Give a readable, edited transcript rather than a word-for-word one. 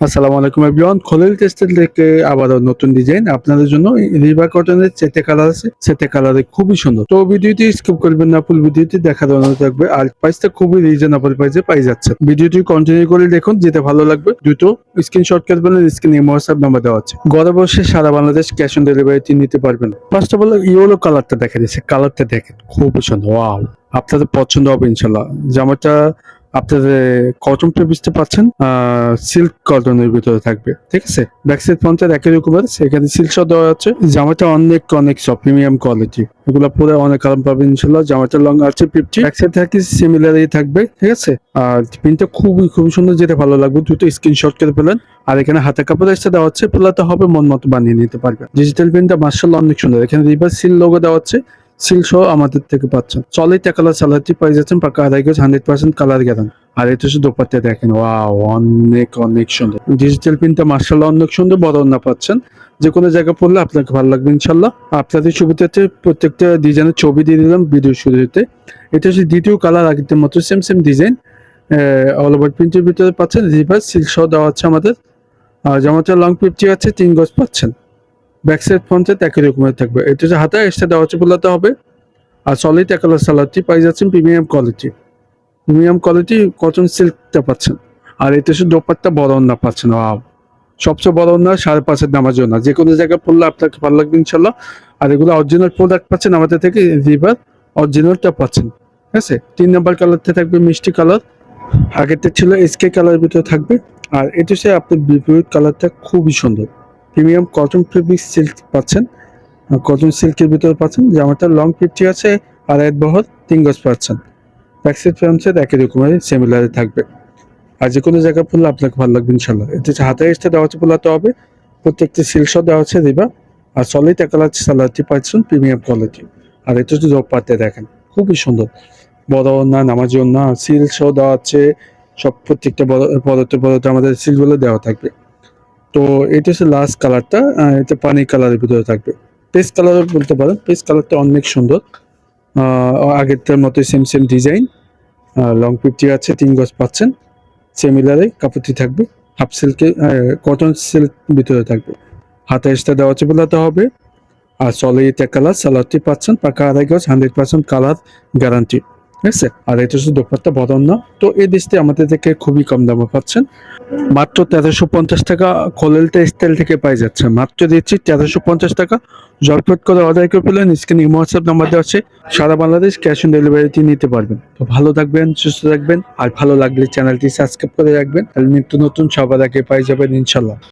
আসসালামু আলাইকুম everyone, Khalil textile থেকে আবারও নতুন ডিজাইন আপনাদের জন্য। রিবা কটনের চেতে কালার আছে, চেতে কালারে খুবই সুন্দর। তো ভিডিওটি স্কিপ করবেন না, ফুল ভিডিওটি দেখার অনুরোধ থাকবে। আর প্রাইসটা খুবই রিজনেবল প্রাইসে পাই যাচ্ছে। ভিডিওটি কন্টিনিউ করে দেখুন, যেটা ভালো লাগবে দ্রুত স্ক্রিনশট করবেন। স্ক্রিনে হোয়াটসঅ্যাপ নাম্বার দেওয়া আছে। ঘরে বসে সারা বাংলাদেশ ক্যাশ অন ডেলিভারিটি নিতে পারবেন। ফার্স্ট অফ অল ইয়েলো কালারটা দেখা দিচ্ছে, কালারটা দেখেন খুবই সুন্দর। ওয়াও, আপনাদের পছন্দ হবে ইনশাল্লাহ। জামাটা আপনাদের কটন বুঝতে পারছেন, সিল্ক কটনের ভিতরে থাকবে, ঠিক আছে। ব্যাক সাইড ফ্রন্টের একই রকমের, সেখানে সিল্ক সহ দেওয়া আছে। জামাটা অনেক অনেক সফট প্রিমিয়াম কোয়ালিটি, এগুলো পুরো অনেক আরাম পাবেন ইনশাল্লাহ। জামাটা লং আছে 50, ব্যাক সাইড থাকবে সিমিলারই থাকবে, ঠিক আছে। আর প্রিন্টটা খুবই খুবই সুন্দর, যেটা ভালো লাগবে দ্রুত স্ক্রিনশট করে ফেলেন। আর এখানে হাতে কাপড় এসে দেওয়া হচ্ছে, পোলাতে হবে মন মতো বানিয়ে নিতে পারবে। ডিজিটাল প্রিন্টটা মার্শাল্লাহ অনেক সুন্দর। এখানে রিভার সিল লোগো দেওয়া হচ্ছে, সিল সহ আমাদের থেকে পাচ্ছেন। সলিড কালার সালাডটি পাই যাচ্ছেন, পাকা আড়াই গজ 100% কালার গ্যারান্টি। আর এটা শুধু দোপাট্টা দেখেন, ওয়াও অনেক অনেক সুন্দর। ডিজিটাল প্রিন্টটা মার্শাল্লাহ অনেক সুন্দর, বড় না পাচ্ছেন। যে কোনো জায়গায় পড়লে আপনাকে ভালো লাগবে ইনশাল্লাহ। আপনাদের ছবিতে প্রত্যেকটা ডিজাইনের ছবি দিয়ে দিলাম ভিডিও শুরুতে। এটা হচ্ছে দ্বিতীয় কালার, আগের মতো same same design. All over প্রিন্টের ভিতরে পাচ্ছেন, রিভার্স সিল্ক সহ দেওয়া আছে আমাদের। আর জামাটা লং 50 আছে, 3 গজ পাচ্ছেন। ব্যাক সাইড ফ্রন্টে একই রকমের থাকবে। এটা হচ্ছে হাতে এক্সট্রা দেওয়া হচ্ছে, বলাতে হবে। আর সলিড কালার সালাডটি পাই যাচ্ছেন premium quality. Premium quality cotton সিল্কটা পাচ্ছেন। আর এটা শুধু দোপাট্টা বড় ওড়না পাচ্ছেন। ওয়াও, সবচেয়ে বড় ওড়না 5.5 নামার জন্য যে কোনো জায়গায় পড়লে আপনাকে ভালো লাগবে ইনশাল্লাহ। আর এগুলো অরিজিনাল প্রোডাক্ট পাচ্ছেন আমাদের থেকে, রিভার অরিজিনালটা পাচ্ছেন, ঠিক আছে। 3 নাম্বার কালারতে থাকবে মিষ্টি কালার, আগেরটা ছিল এসকে কালারের ভিতরে থাকবে। আর এটা হচ্ছে আপনার বিপরীত কালারটা খুবই সুন্দর। প্রিমিয়াম কটন ফেব্রিক সিল্ক পাচ্ছেন, কটন সিল্কের ভিতরে পাচ্ছেন। জামাটা লং 50 আছে, আর এক বহর 3 গজ পাচ্ছেন। ব্যাক সাইড ফ্রন্ট সাইড একই রকমের সিমিলারে থাকবে। আর যে কোনো জায়গায় পড়লে আপনাকে ভালো লাগবে ইনশাল্লাহ। এটা হচ্ছে হাতে এসে দেওয়া হচ্ছে, পোলাতে হবে। প্রত্যেকটা সিল্ক সহ দেওয়া হচ্ছে রিবা। আর সলিড কালার সালাডটি পাচ্ছেন প্রিমিয়াম কোয়ালিটি। আর এটা হচ্ছে দোপাট্টা দেখেন খুবই সুন্দর, বড় না নামার জন্য সিল্ক সহ দেওয়া আছে। সব প্রত্যেকটা বড়তে আমাদের সিলগুলো দেওয়া থাকবে। তো এটা হচ্ছে লাস্ট কালারটা, এটা পানি কালারের ভিতরে থাকবে। পেস্ট কালার বলতে পারেন, পেস্ট কালারটা অনেক সুন্দর। আগেরটার মতো সেম সেম ডিজাইন। লং 50 আছে, 3 গজ পাচ্ছেন। সিমিলারে কাপড়টি থাকবে, হাফ সিল্কে কটন সিল্ক ভিতরে থাকবে। হাতে এক্সট্রা দেওয়া আছে, বোলাতে হবে। আর সলিড কালার সালোয়ারটি পাচ্ছেন, পাকা আড়াই গজ 100% কালার গ্যারান্টি, ঠিক আছে। আর এটা হচ্ছে দোপাট্টা বদন না। তো এই দেশটি আমাদের থেকে খুবই কম দামে পাচ্ছেন, মাত্র 1350 টাকা। খলিল টেক্সটাইল থেকে পাই যাচ্ছে, মাত্র দিচ্ছি 1350 টাকা। জটপট করে অর্ডার করে ফেলেন, স্ক্রিনে হোয়াটসঅ্যাপ নাম্বার দেওয়া আছে। সারা বাংলাদেশ ক্যাশ অন ডেলিভারিতে নিতে পারবেন। তো ভালো থাকবেন, সুস্থ থাকবেন। আর ভালো লাগলে চ্যানেলটি সাবস্ক্রাইব করে রাখবেন, তাহলে নিত্য নতুন সবার আগে পাই যাবেন ইনশাল্লাহ।